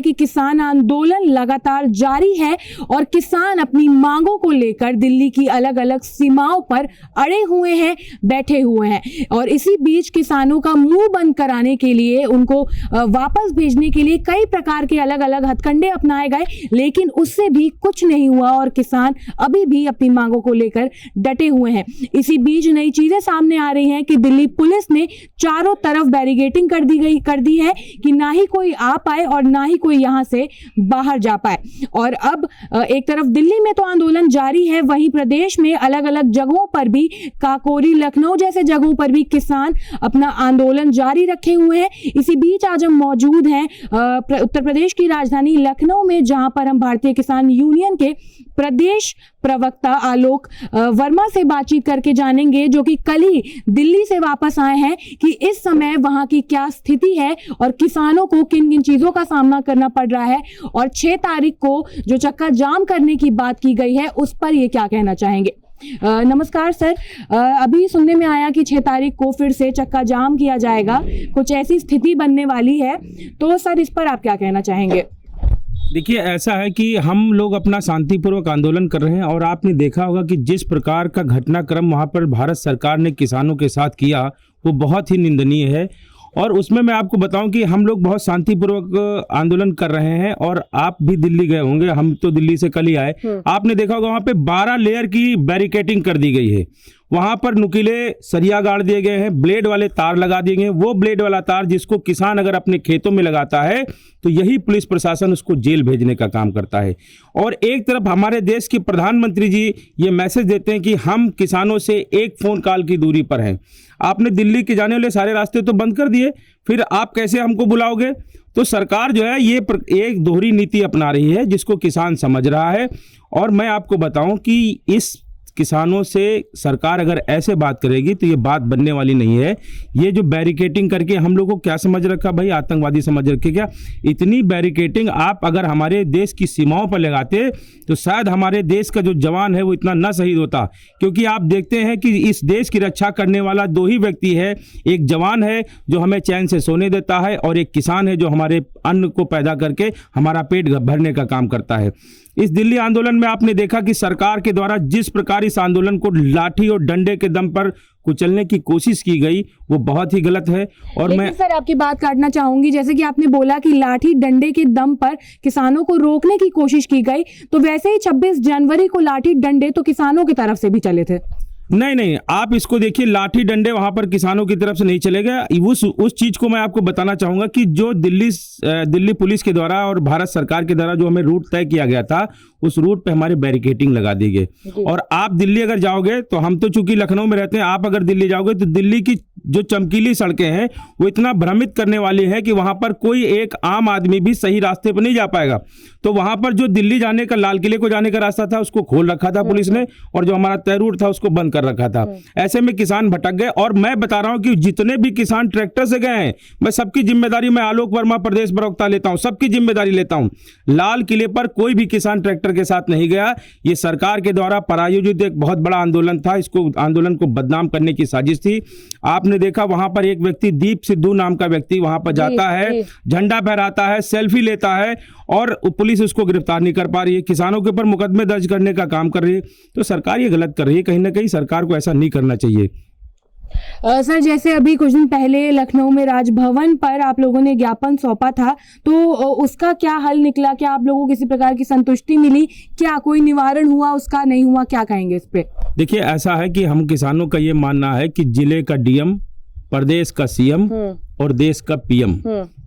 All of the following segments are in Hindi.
कि किसान आंदोलन लगातार जारी है और किसान अपनी मांगों को लेकर दिल्ली की अलग अलग सीमाओं पर अड़े हुए हैं, बैठे हुए हैं। और इसी बीच किसानों का मुंह बंद कराने के लिए, उनको वापस भेजने के लिए कई प्रकार के अलग अलग हथकंडे अपनाए गए, लेकिन उससे भी कुछ नहीं हुआ और किसान अभी भी अपनी मांगों को लेकर डटे हुए हैं। इसी बीच नई चीजें सामने आ रही हैं कि दिल्ली पुलिस ने चारों तरफ बैरिकेडिंग कर दी है कि ना ही कोई आ पाए और ना ही कोई यहां से बाहर जा पाए। और अब एक तरफ दिल्ली में तो आंदोलन जारी है, वहीं प्रदेश में अलग अलग जगहों पर भी, काकोरी, लखनऊ जैसे जगहों पर भी किसान अपना आंदोलन जारी रखे हुए हैं। इसी बीच आज हम मौजूद हैं उत्तर प्रदेश की राजधानी लखनऊ में, जहां पर हम भारतीय किसान यूनियन के प्रदेश प्रवक्ता आलोक वर्मा से बातचीत करके जानेंगे, जो कि कल ही दिल्ली से वापस आए हैं, कि इस समय वहां की क्या स्थिति है और किसानों को किन किन चीजों का सामना करना पड़ रहा है, और 6 तारीख को जो चक्का जाम करने की बात की गई है उस पर ये क्या कहना चाहेंगे। नमस्कार सर, अभी सुनने में आया कि 6 तारीख को फिर से चक्का जाम किया जाएगा, कुछ ऐसी स्थिति बनने वाली है, तो सर इस पर आप क्या कहना चाहेंगे। देखिए, ऐसा है कि हम लोग अपना शांतिपूर्वक आंदोलन कर रहे हैं और आपने देखा होगा कि जिस प्रकार का घटनाक्रम वहां पर भारत सरकार ने किसानों के साथ किया वो बहुत ही निंदनीय है। और उसमें मैं आपको बताऊं कि हम लोग बहुत शांतिपूर्वक आंदोलन कर रहे हैं और आप भी दिल्ली गए होंगे, हम तो दिल्ली से कल ही आए। आपने देखा होगा वहां पे 12 लेयर की बैरिकेडिंग कर दी गई है। वहां पर नुकीले सरिया गाड़ दिए गए हैं, ब्लेड वाले तार लगा दिए गए हैं। वो ब्लेड वाला तार जिसको किसान अगर अपने खेतों में लगाता है तो यही पुलिस प्रशासन उसको जेल भेजने का काम करता है। और एक तरफ हमारे देश के प्रधानमंत्री जी ये मैसेज देते हैं कि हम किसानों से एक फोन कॉल की दूरी पर हैं। आपने दिल्ली के जाने वाले सारे रास्ते तो बंद कर दिए, फिर आप कैसे हमको बुलाओगे। तो सरकार जो है ये एक दोहरी नीति अपना रही है जिसको किसान समझ रहा है। और मैं आपको बताऊं कि इस किसानों से सरकार अगर ऐसे बात करेगी तो ये बात बनने वाली नहीं है। ये जो बैरिकेडिंग करके हम लोग को क्या समझ रखा भाई, आतंकवादी समझ रखे क्या। इतनी बैरिकेडिंग आप अगर हमारे देश की सीमाओं पर लगाते तो शायद हमारे देश का जो जवान है वो इतना न शहीद होता। क्योंकि आप देखते हैं कि इस देश की रक्षा करने वाला 2 ही व्यक्ति है, एक जवान है जो हमें चैन से सोने देता है और एक किसान है जो हमारे अन्न को पैदा करके हमारा पेट भरने का काम करता है। इस दिल्ली आंदोलन में आपने देखा कि सरकार के द्वारा जिस प्रकार इस आंदोलन को लाठी और डंडे के दम पर कुचलने की कोशिश की गई वो बहुत ही गलत है। और मैं सर आपकी बात काटना चाहूंगी, जैसे कि आपने बोला कि लाठी डंडे के दम पर किसानों को रोकने की कोशिश की गई, तो वैसे ही 26 जनवरी को लाठी डंडे तो किसानों की तरफ से भी चले थे। नहीं, आप इसको देखिए, लाठी डंडे वहां पर किसानों की तरफ से नहीं चलेगा। उस चीज को मैं आपको बताना चाहूंगा कि जो दिल्ली पुलिस के द्वारा और भारत सरकार के द्वारा जो हमें रूट तय किया गया था उस रूट पे हमारे बैरिकेडिंग लगा दी गई। और आप दिल्ली अगर जाओगे तो, हम तो चूंकि लखनऊ में रहते हैं, आप अगर दिल्ली जाओगे तो दिल्ली की जो चमकीली सड़कें हैं वो इतना भ्रमित करने वाली है कि वहां पर कोई एक आम आदमी भी सही रास्ते पर नहीं जा पाएगा। तो वहां पर जो दिल्ली जाने का, लाल किले को जाने का रास्ता था उसको खोल रखा था पुलिस ने, और जो हमारा तय रूट था उसको बंद कर रखा था। ऐसे में किसान भटक गए। और मैं बता रहा हूं कि जितने भी किसान ट्रैक्टर से गए हैं, मैं सबकी जिम्मेदारी, मैं आलोक वर्मा प्रदेश प्रवक्ता लेता हूं, सबकी जिम्मेदारी लेता हूं। लाल किले पर कोई भी किसान ट्रैक्टर के साथ नहीं गया। ये सरकार के द्वारा प्रायोजित एक बहुत बड़ा आंदोलन था, इसको आंदोलन को बदनाम करने की साजिश थी। आपने देखा वहां पर एक व्यक्ति, दीप सिद्धू नाम का व्यक्ति वहां पर जाता है, झंडा फहराता है, सेल्फी लेता है और पुलिस उसको गिरफ्तार नहीं कर पा रही है। किसानों के ऊपर मुकदमे दर्ज करने का काम कर रही है। तो सरकार ये गलत कर रही है, कहीं ना कहीं सरकार को ऐसा नहीं करना चाहिए। सर जैसे अभी कुछ दिन पहले लखनऊ में राजभवन पर आप लोगों ने ज्ञापन सौंपा था, तो उसका क्या हल निकला, क्या आप लोगों को किसी प्रकार की संतुष्टि मिली, क्या कोई निवारण हुआ उसका, नहीं हुआ, क्या कहेंगे इस पे। देखिए, ऐसा है कि हम किसानों का ये मानना है कि जिले का डीएम, प्रदेश का सीएम और देश का पीएम,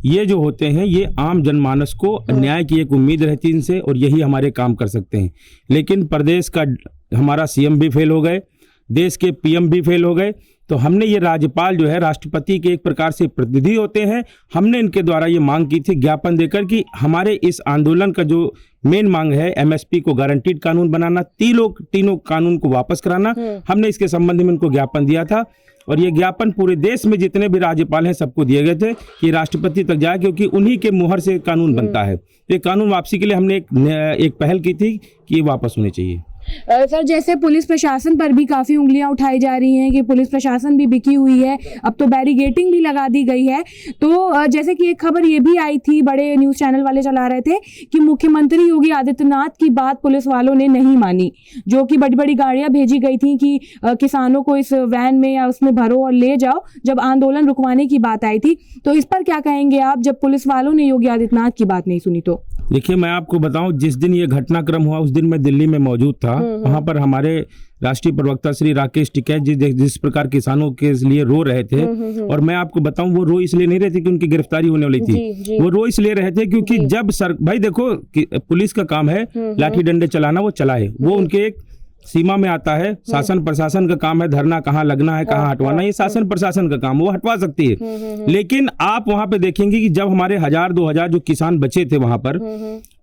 ये जो होते हैं ये आम जनमानस को न्याय की एक उम्मीद रहती है इनसे, और यही हमारे काम कर सकते हैं। लेकिन प्रदेश का हमारा सीएम भी फेल हो गए, देश के पीएम भी फेल हो गए। तो हमने ये, राज्यपाल जो है राष्ट्रपति के एक प्रकार से प्रतिनिधि होते हैं, हमने इनके द्वारा ये मांग की थी ज्ञापन देकर कि हमारे इस आंदोलन का जो मेन मांग है एमएसपी को गारंटीड कानून बनाना, तीनों कानून को वापस कराना, हमने इसके संबंध में उनको ज्ञापन दिया था। और ये ज्ञापन पूरे देश में जितने भी राज्यपाल हैं सबको दिए गए थे कि राष्ट्रपति तक जाए, क्योंकि उन्हीं के मुहर से कानून बनता है। ये कानून वापसी के लिए हमने एक पहल की थी कि ये वापस होने चाहिए। सर, जैसे पुलिस प्रशासन पर भी काफ़ी उंगलियां उठाई जा रही हैं कि पुलिस प्रशासन भी बिकी हुई है, अब तो बैरिगेटिंग भी लगा दी गई है। तो जैसे कि एक खबर ये भी आई थी, बड़े न्यूज़ चैनल वाले चला रहे थे कि मुख्यमंत्री योगी आदित्यनाथ की बात पुलिस वालों ने नहीं मानी, जो कि बड़ी बड़ी गाड़ियां भेजी गई थी कि किसानों को इस वैन में या उसमें भरो और ले जाओ, जब आंदोलन रुकवाने की बात आई थी। तो इस पर क्या कहेंगे आप, जब पुलिस वालों ने योगी आदित्यनाथ की बात नहीं सुनी? तो देखिए, मैं आपको बताऊं, जिस दिन ये घटनाक्रम हुआ उस दिन मैं दिल्ली में मौजूद था। वहां पर हमारे राष्ट्रीय प्रवक्ता श्री राकेश टिकैत जी जिस प्रकार किसानों के लिए रो रहे थे, और मैं आपको बताऊं वो रो इसलिए नहीं रहे थे कि उनकी गिरफ्तारी होने वाली थी, वो रो इसलिए रहे थे क्योंकि जब भाई देखो, पुलिस का काम है लाठी डंडे चलाना, वो चलाए, वो उनके एक सीमा में आता है। शासन प्रशासन का काम है धरना कहाँ लगना है, कहाँ हटवाना, ये शासन प्रशासन का काम, वो हटवा सकती है। लेकिन आप वहां पे देखेंगे कि जब हमारे 1000-2000 जो किसान बचे थे वहां पर,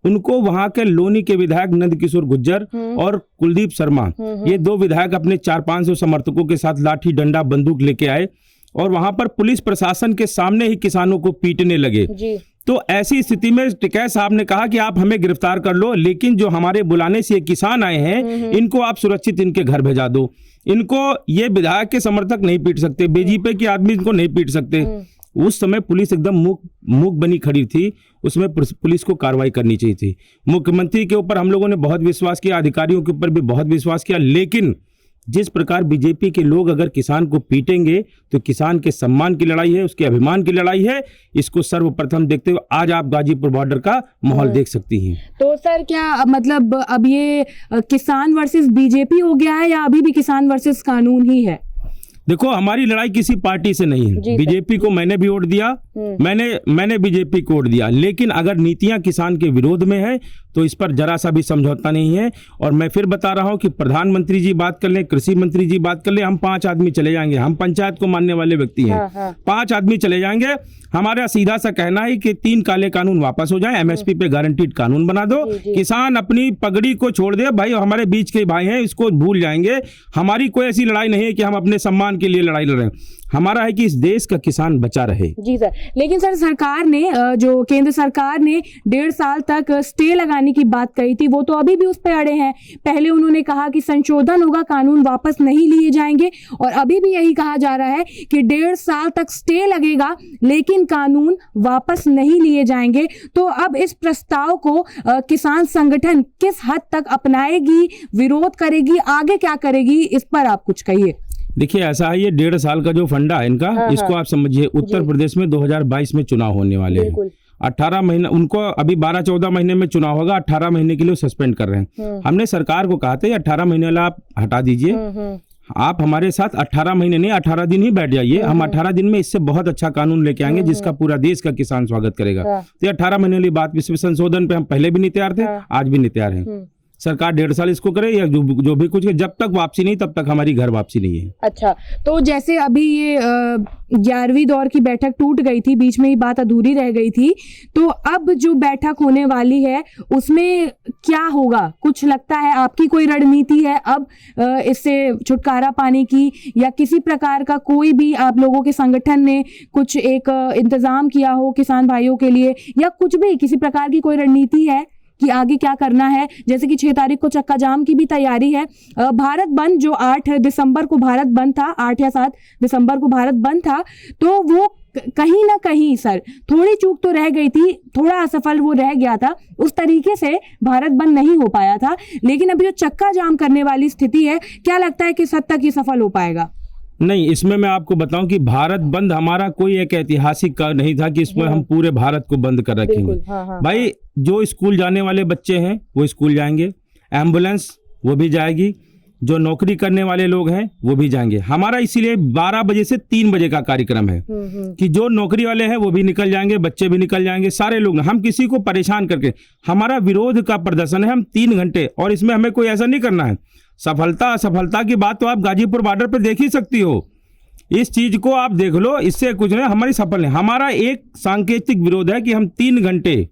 उनको वहां के लोनी के विधायक नंदकिशोर गुज्जर और कुलदीप शर्मा, ये 2 विधायक अपने 400-500 समर्थकों के साथ लाठी डंडा बंदूक लेके आए और वहां पर पुलिस प्रशासन के सामने ही किसानों को पीटने लगे। तो ऐसी स्थिति में टिकैत साहब ने कहा कि आप हमें गिरफ्तार कर लो, लेकिन जो हमारे बुलाने से किसान आए हैं इनको आप सुरक्षित इनके घर भेजा दो। इनको ये विधायक के समर्थक नहीं पीट सकते, बीजेपी के आदमी इनको नहीं पीट सकते। उस समय पुलिस एकदम मूक बनी खड़ी थी, उसमें पुलिस को कार्रवाई करनी चाहिए थी। मुख्यमंत्री के ऊपर हम लोगों ने बहुत विश्वास किया, अधिकारियों के ऊपर भी बहुत विश्वास किया, लेकिन जिस प्रकार बीजेपी के लोग अगर किसान को पीटेंगे तो किसान के सम्मान की लड़ाई है, उसके अभिमान की लड़ाई है। इसको सर्वप्रथम देखते हुए आज आप गाजीपुर बॉर्डर का माहौल देख सकती हैं। तो सर, क्या मतलब अब ये किसान वर्सेस बीजेपी हो गया है या अभी भी किसान वर्सेस कानून ही है? देखो, हमारी लड़ाई किसी पार्टी से नहीं है। बीजेपी को मैंने भी वोट दिया, मैंने बीजेपी को वोट दिया, लेकिन अगर नीतियां किसान के विरोध में है तो इस पर जरा सा भी समझौता नहीं है। और मैं फिर बता रहा हूं कि प्रधानमंत्री जी बात कर लें, कृषि मंत्री जी बात कर लें, हम 5 आदमी चले जाएंगे। हम पंचायत को मानने वाले व्यक्ति हैं। 5 आदमी चले जाएंगे। हमारा सीधा सा कहना है कि 3 काले कानून वापस हो जाए, एमएसपी पे गारंटीड कानून बना दो, किसान अपनी पगड़ी को छोड़ दे। भाई हमारे बीच के भाई हैं, इसको भूल जाएंगे। हमारी कोई ऐसी लड़ाई नहीं है कि हम अपने सम्मान के लिए लड़ाई लड़ रहे हैं, हमारा है कि इस देश का किसान बचा रहे। जी सर, लेकिन सर, सरकार ने जो केंद्र सरकार ने 1.5 साल तक स्टे लगाने की बात कही थी, वो तो अभी भी उस पे अड़े हैं। पहले उन्होंने कहा कि संशोधन होगा, कानून वापस नहीं लिए जाएंगे, और अभी भी यही कहा जा रहा है कि 1.5 साल तक स्टे लगेगा लेकिन कानून वापस नहीं लिए जाएंगे। तो अब इस प्रस्ताव को किसान संगठन किस हद तक अपनाएगी, विरोध करेगी, आगे क्या करेगी, इस पर आप कुछ कहिए। देखिए, ऐसा है, ये 1.5 साल का जो फंडा है इनका, इसको आप समझिए, उत्तर प्रदेश में 2022 में चुनाव होने वाले हैं। 18 महीना उनको, अभी 12-14 महीने में चुनाव होगा, 18 महीने के लिए सस्पेंड कर रहे हैं। हमने सरकार को कहा था 18 महीने वाला आप हटा दीजिए, आप हमारे साथ 18 महीने नहीं 18 दिन ही बैठ जाइए, हम 18 दिन में इससे बहुत अच्छा कानून लेके आएंगे जिसका पूरा देश का किसान स्वागत करेगा। तो 18 महीने वाली बात, इसमें संशोधन पे हम पहले भी नहीं तैयार थे, आज भी नहीं तैयार हैं। सरकार 1.5 साल इसको करे या जो भी कुछ, जब तक वापसी नहीं तब तक हमारी घर वापसी नहीं है। अच्छा, तो जैसे अभी ये 11वीं दौर की बैठक टूट गई थी, बीच में ही बात अधूरी रह गई थी, तो अब जो बैठक होने वाली है उसमें क्या होगा, कुछ लगता है आपकी कोई रणनीति है अब इससे छुटकारा पाने की, या किसी प्रकार का कोई भी आप लोगों के संगठन ने कुछ एक इंतजाम किया हो किसान भाइयों के लिए, या कुछ भी किसी प्रकार की कोई रणनीति है कि आगे क्या करना है? जैसे कि 6 तारीख को चक्का जाम की भी तैयारी है। भारत बंद जो 8 दिसंबर को भारत बंद था, 8 या 7 दिसंबर को भारत बंद था, तो वो कहीं ना कहीं सर थोड़ी चूक तो रह गई थी, थोड़ा असफल वो रह गया था, उस तरीके से भारत बंद नहीं हो पाया था। लेकिन अभी जो चक्का जाम करने वाली स्थिति है, क्या लगता है किस हद तक ये सफल हो पाएगा? नहीं, इसमें मैं आपको बताऊं कि भारत बंद हमारा कोई एक ऐतिहासिक का नहीं था कि इसमें हम पूरे भारत को बंद कर रखेंगे। भाई, जो स्कूल जाने वाले बच्चे हैं वो स्कूल जाएंगे, एम्बुलेंस वो भी जाएगी, जो नौकरी करने वाले लोग हैं वो भी जाएंगे। हमारा इसीलिए 12 बजे से 3 बजे का कार्यक्रम है कि जो नौकरी वाले हैं वो भी निकल जाएंगे, बच्चे भी निकल जाएंगे, सारे लोग। हम किसी को परेशान करके, हमारा विरोध का प्रदर्शन है, हम 3 घंटे, और इसमें हमें कोई ऐसा नहीं करना है। सफलता असफलता की बात तो आप गाजीपुर बॉर्डर पर देख ही सकती हो, इस चीज को आप देख लो, इससे कुछ नहीं, हमारी सफल नहीं। हमारा एक सांकेतिक विरोध है कि हम 3 घंटे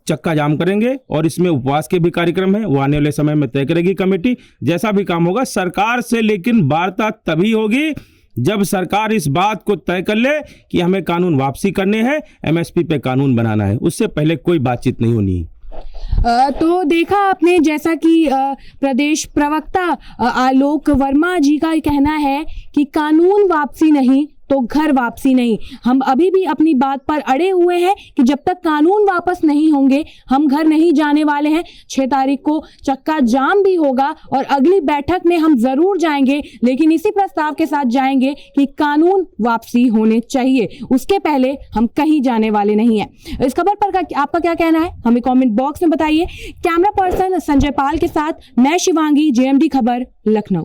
चक्का जाम करेंगे, और इसमें उपवास के भी कार्यक्रम है, वो आने वाले समय में तय करेगी कमेटी। जैसा भी काम होगा सरकार से, लेकिन वार्ता तभी होगी जब सरकार इस बात को तय कर ले कि हमें कानून वापसी करने हैं, एमएसपी पे कानून बनाना है, उससे पहले कोई बातचीत नहीं होनी है। तो देखा आपने जैसा कि प्रदेश प्रवक्ता आलोक वर्मा जी का कहना है कि कानून वापसी नहीं तो घर वापसी नहीं। हम अभी भी अपनी बात पर अड़े हुए हैं कि जब तक कानून वापस नहीं होंगे हम घर नहीं जाने वाले हैं। 6 तारीख को चक्का जाम भी होगा और अगली बैठक में हम जरूर जाएंगे, लेकिन इसी प्रस्ताव के साथ जाएंगे कि कानून वापसी होने चाहिए, उसके पहले हम कहीं जाने वाले नहीं हैं। इस खबर पर आपका क्या कहना है हमें कमेंट बॉक्स में बताइए। कैमरा पर्सन संजय पाल के साथ मैं शिवांगी, JMD खबर, लखनऊ।